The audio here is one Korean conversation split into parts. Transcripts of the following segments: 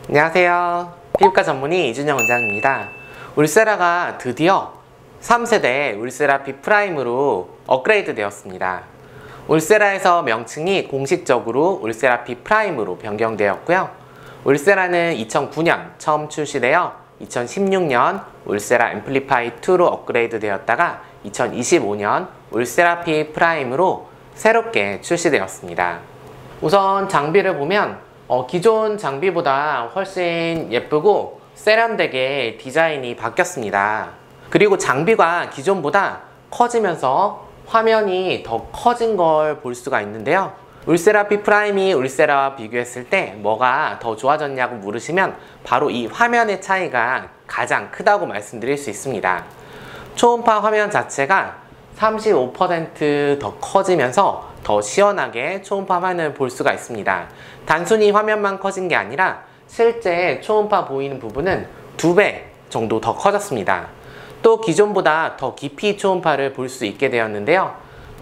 안녕하세요. 피부과 전문의 이준영 원장입니다. 울세라가 드디어 3세대 울세라 피 프라임으로 업그레이드 되었습니다. 울세라에서 명칭이 공식적으로 울세라 피 프라임으로 변경되었고요. 울세라는 2009년 처음 출시되어 2016년 울세라 앰플리파이 2로 업그레이드 되었다가 2025년 울세라 피 프라임으로 새롭게 출시되었습니다. 우선 장비를 보면 기존 장비보다 훨씬 예쁘고 세련되게 디자인이 바뀌었습니다. 그리고 장비가 기존보다 커지면서 화면이 더 커진 걸 볼 수가 있는데요. 울세라 피 프라임이 울세라와 비교했을 때 뭐가 더 좋아졌냐고 물으시면 바로 이 화면의 차이가 가장 크다고 말씀드릴 수 있습니다. 초음파 화면 자체가 35% 더 커지면서 더 시원하게 초음파 화면을 볼 수가 있습니다. 단순히 화면만 커진 게 아니라 실제 초음파 보이는 부분은 2배 정도 더 커졌습니다. 또 기존보다 더 깊이 초음파를 볼 수 있게 되었는데요.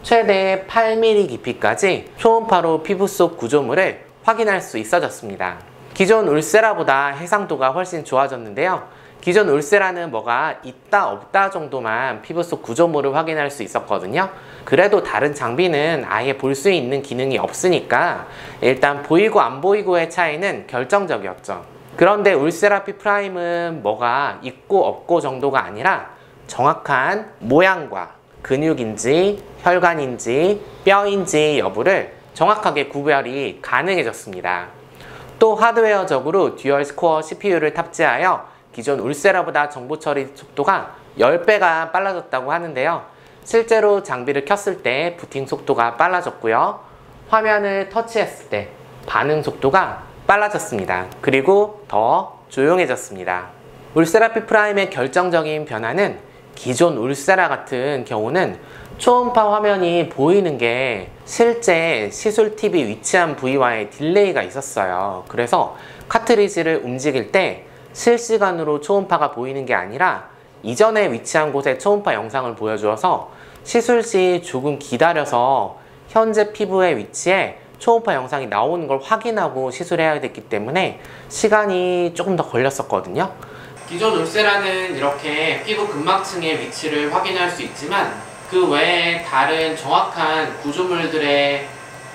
최대 8mm 깊이까지 초음파로 피부 속 구조물을 확인할 수 있어졌습니다. 기존 울세라보다 해상도가 훨씬 좋아졌는데요. 기존 울세라는 뭐가 있다 없다 정도만 피부 속 구조물을 확인할 수 있었거든요. 그래도 다른 장비는 아예 볼 수 있는 기능이 없으니까 일단 보이고 안 보이고의 차이는 결정적이었죠. 그런데 울세라 피 프라임은 뭐가 있고 없고 정도가 아니라 정확한 모양과 근육인지 혈관인지 뼈인지 여부를 정확하게 구별이 가능해졌습니다. 또 하드웨어적으로 듀얼 코어 CPU를 탑재하여 기존 울세라보다 정보 처리 속도가 10배가 빨라졌다고 하는데요. 실제로 장비를 켰을 때 부팅 속도가 빨라졌고요. 화면을 터치했을 때 반응 속도가 빨라졌습니다. 그리고 더 조용해졌습니다. 울세라 피 프라임의 결정적인 변화는 기존 울세라 같은 경우는 초음파 화면이 보이는 게 실제 시술 팁이 위치한 부위와의 딜레이가 있었어요. 그래서 카트리지를 움직일 때 실시간으로 초음파가 보이는 게 아니라 이전에 위치한 곳의 초음파 영상을 보여주어서 시술 시 조금 기다려서 현재 피부의 위치에 초음파 영상이 나오는 걸 확인하고 시술해야 됐기 때문에 시간이 조금 더 걸렸었거든요. 기존 울세라는 이렇게 피부 근막층의 위치를 확인할 수 있지만 그 외에 다른 정확한 구조물들의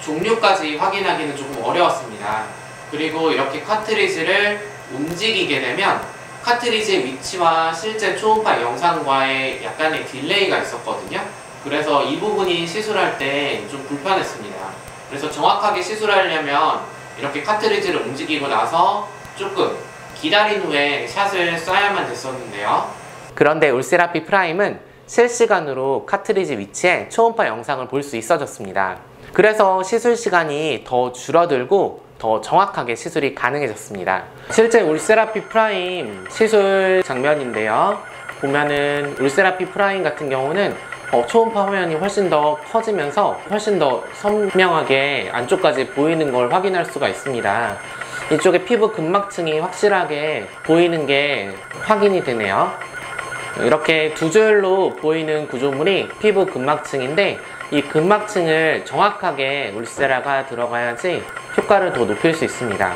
종류까지 확인하기는 조금 어려웠습니다. 그리고 이렇게 카트리지를 움직이게 되면 카트리지의 위치와 실제 초음파 영상과의 약간의 딜레이가 있었거든요. 그래서 이 부분이 시술할 때 좀 불편했습니다. 그래서 정확하게 시술하려면 이렇게 카트리지를 움직이고 나서 조금 기다린 후에 샷을 쏴야만 됐었는데요. 그런데 울세라 피 프라임은 실시간으로 카트리지 위치에 초음파 영상을 볼 수 있어졌습니다. 그래서 시술 시간이 더 줄어들고 더 정확하게 시술이 가능해졌습니다. 실제 울세라 피 프라임 시술 장면인데요. 보면은 울세라 피 프라임 같은 경우는 초음파 화면이 훨씬 더 커지면서 훨씬 더 선명하게 안쪽까지 보이는 걸 확인할 수가 있습니다. 이쪽에 피부 근막층이 확실하게 보이는 게 확인이 되네요. 이렇게 두 줄로 보이는 구조물이 피부 근막층인데 이 근막층을 정확하게 울세라가 들어가야지 효과를 더 높일 수 있습니다.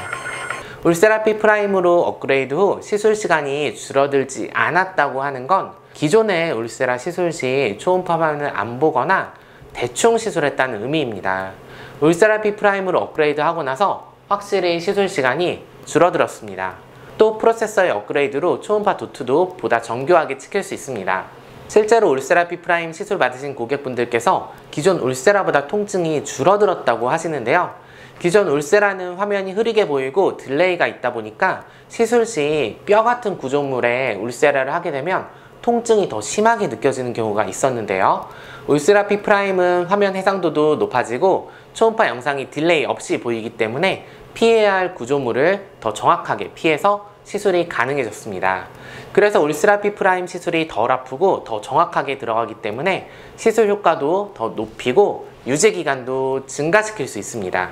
울세라 피 프라임으로 업그레이드 후 시술 시간이 줄어들지 않았다고 하는 건 기존의 울세라 시술 시 초음파 화면을 안 보거나 대충 시술했다는 의미입니다. 울세라 피 프라임으로 업그레이드 하고 나서 확실히 시술 시간이 줄어들었습니다. 또 프로세서의 업그레이드로 초음파 도트도 보다 정교하게 찍힐 수 있습니다. 실제로 울세라 피 프라임 시술 받으신 고객분들께서 기존 울세라보다 통증이 줄어들었다고 하시는데요. 기존 울세라는 화면이 흐리게 보이고 딜레이가 있다 보니까 시술 시 뼈 같은 구조물에 울세라를 하게 되면 통증이 더 심하게 느껴지는 경우가 있었는데요. 울세라 피 프라임은 화면 해상도도 높아지고 초음파 영상이 딜레이 없이 보이기 때문에 피해야 할 구조물을 더 정확하게 피해서 시술이 가능해졌습니다. 그래서 울세라 피 프라임 시술이 덜 아프고 더 정확하게 들어가기 때문에 시술 효과도 더 높이고 유지 기간도 증가시킬 수 있습니다.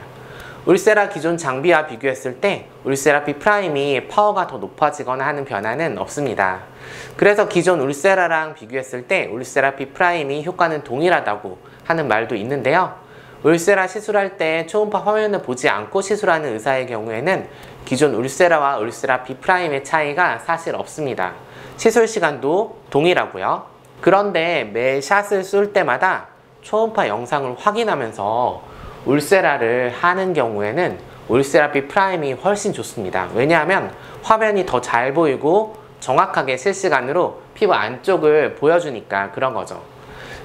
울세라 기존 장비와 비교했을 때 울세라 피 프라임이 파워가 더 높아지거나 하는 변화는 없습니다. 그래서 기존 울세라랑 비교했을 때 울세라 피 프라임이 효과는 동일하다고 하는 말도 있는데요. 울세라 시술할 때 초음파 화면을 보지 않고 시술하는 의사의 경우에는 기존 울세라와 울세라 B'의 차이가 사실 없습니다. 시술 시간도 동일하고요. 그런데 매 샷을 쏠 때마다 초음파 영상을 확인하면서 울세라를 하는 경우에는 울세라 B'이 훨씬 좋습니다. 왜냐하면 화면이 더 잘 보이고 정확하게 실시간으로 피부 안쪽을 보여주니까 그런 거죠.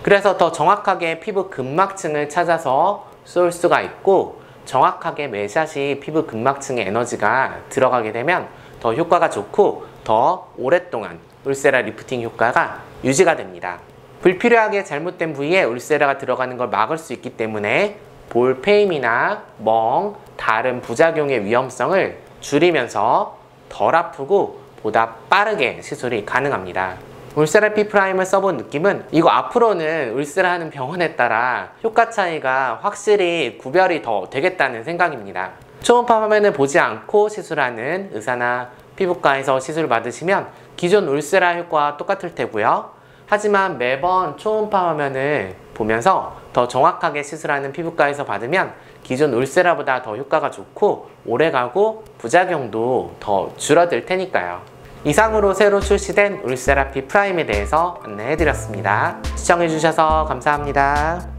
그래서 더 정확하게 피부 근막층을 찾아서 쏠 수가 있고, 정확하게 매샷이 피부 근막층의 에너지가 들어가게 되면 더 효과가 좋고 더 오랫동안 울세라 리프팅 효과가 유지가 됩니다. 불필요하게 잘못된 부위에 울세라가 들어가는 걸 막을 수 있기 때문에 볼페임이나 멍, 다른 부작용의 위험성을 줄이면서 덜 아프고 보다 빠르게 시술이 가능합니다. 울세라 B'을 써본 느낌은 이거 앞으로는 울세라 하는 병원에 따라 효과 차이가 확실히 구별이 더 되겠다는 생각입니다. 초음파 화면을 보지 않고 시술하는 의사나 피부과에서 시술 받으시면 기존 울세라 효과와 똑같을 테고요. 하지만 매번 초음파 화면을 보면서 더 정확하게 시술하는 피부과에서 받으면 기존 울세라보다 더 효과가 좋고 오래가고 부작용도 더 줄어들 테니까요. 이상으로 새로 출시된 울세라 B'에 대해서 안내해드렸습니다. 시청해주셔서 감사합니다.